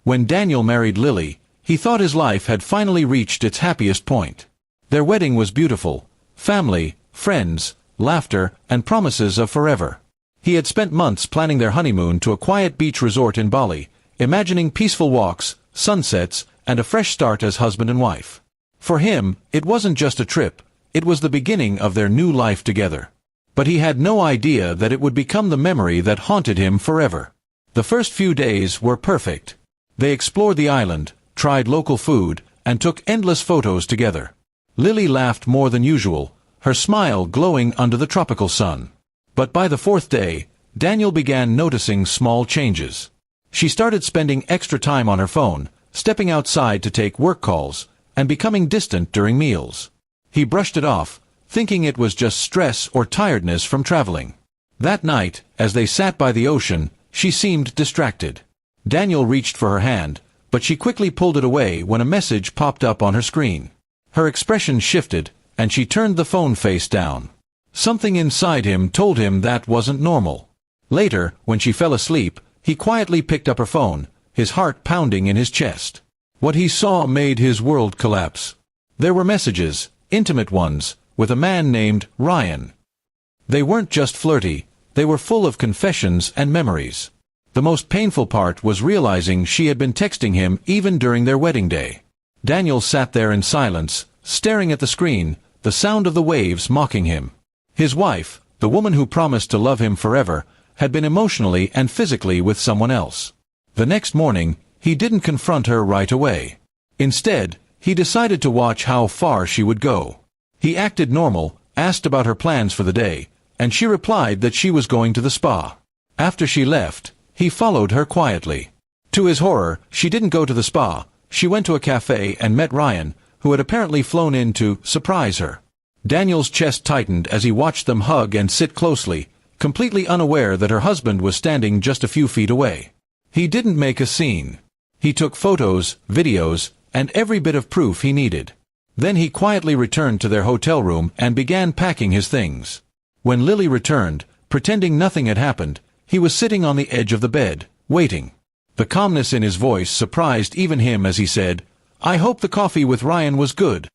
When Daniel married Lily, he thought his life had finally reached its happiest point. Their wedding was beautiful. Family, friends, laughter, and promises of forever. He had spent months planning their honeymoon to a quiet beach resort in Bali, imagining peaceful walks, sunsets, and a fresh start as husband and wife. For him, it wasn't just a trip, it was the beginning of their new life together. But he had no idea that it would become the memory that haunted him forever. The first few days were perfect. They explored the island, tried local food, and took endless photos together. Lily laughed more than usual, her smile glowing under the tropical sun. But by the fourth day, Daniel began noticing small changes. She started spending extra time on her phone, stepping outside to take work calls, and becoming distant during meals. He brushed it off, thinking it was just stress or tiredness from traveling. That night, as they sat by the ocean, she seemed distracted. Daniel reached for her hand, but she quickly pulled it away when a message popped up on her screen. Her expression shifted, and she turned the phone face down. Something inside him told him that wasn't normal. Later, when she fell asleep, he quietly picked up her phone, his heart pounding in his chest. What he saw made his world collapse. There were messages, intimate ones, with a man named Ryan. They weren't just flirty, they were full of confessions and memories. The most painful part was realizing she had been texting him even during their wedding day. Daniel sat there in silence, staring at the screen, the sound of the waves mocking him. His wife, the woman who promised to love him forever, had been emotionally and physically with someone else. The next morning, he didn't confront her right away. Instead, he decided to watch how far she would go. He acted normal, asked about her plans for the day, and she replied that she was going to the spa. After she left, he followed her quietly. To his horror, she didn't go to the spa. She went to a cafe and met Ryan, who had apparently flown in to surprise her. Daniel's chest tightened as he watched them hug and sit closely, completely unaware that her husband was standing just a few feet away. He didn't make a scene. He took photos, videos, and every bit of proof he needed. Then he quietly returned to their hotel room and began packing his things. When Lily returned, pretending nothing had happened, he was sitting on the edge of the bed, waiting. The calmness in his voice surprised even him as he said, "I hope the coffee with Ryan was good."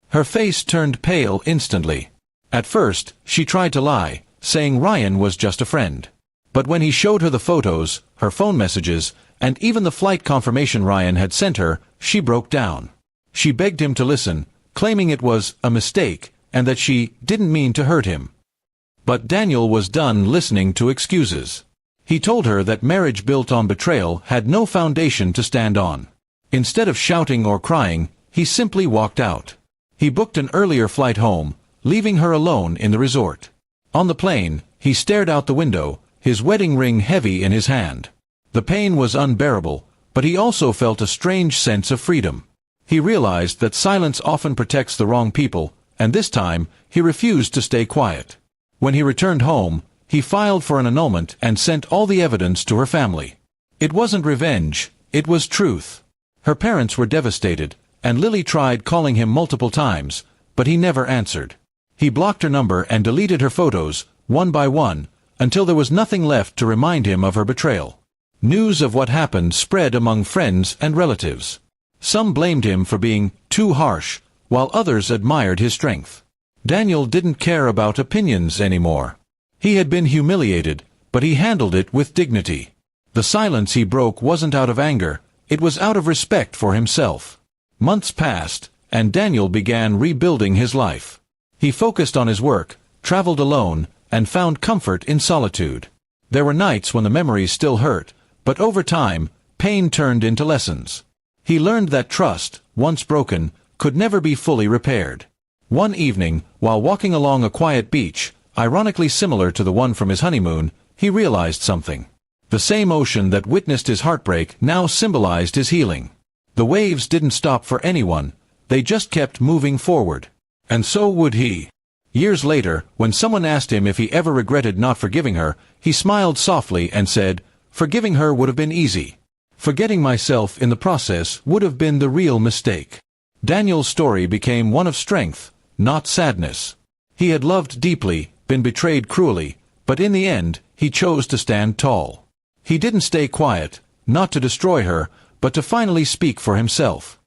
Her face turned pale instantly. At first, she tried to lie, saying Ryan was just a friend. But when he showed her the photos, her phone messages, and even the flight confirmation Ryan had sent her, she broke down. She begged him to listen, claiming it was a mistake, and that she didn't mean to hurt him. But Daniel was done listening to excuses. He told her that marriage built on betrayal had no foundation to stand on. Instead of shouting or crying, he simply walked out. He booked an earlier flight home, leaving her alone in the resort. On the plane, he stared out the window, his wedding ring heavy in his hand. The pain was unbearable, but he also felt a strange sense of freedom. He realized that silence often protects the wrong people, and this time, he refused to stay quiet. When he returned home, he filed for an annulment and sent all the evidence to her family. It wasn't revenge, it was truth. Her parents were devastated, and Lily tried calling him multiple times, but he never answered. He blocked her number and deleted her photos, one by one, until there was nothing left to remind him of her betrayal. News of what happened spread among friends and relatives. Some blamed him for being too harsh, while others admired his strength. Daniel didn't care about opinions anymore. He had been humiliated, but he handled it with dignity. The silence he broke wasn't out of anger, it was out of respect for himself. Months passed, and Daniel began rebuilding his life. He focused on his work, traveled alone, and found comfort in solitude. There were nights when the memories still hurt, but over time, pain turned into lessons. He learned that trust, once broken, could never be fully repaired. One evening, while walking along a quiet beach, ironically similar to the one from his honeymoon, he realized something. The same ocean that witnessed his heartbreak now symbolized his healing. The waves didn't stop for anyone, they just kept moving forward. And so would he. Years later, when someone asked him if he ever regretted not forgiving her, he smiled softly and said, "Forgiving her would have been easy. Forgetting myself in the process would have been the real mistake." Daniel's story became one of strength, not sadness. He had loved deeply, been betrayed cruelly, but in the end, he chose to stand tall. He didn't stay quiet, not to destroy her, but to finally speak for himself.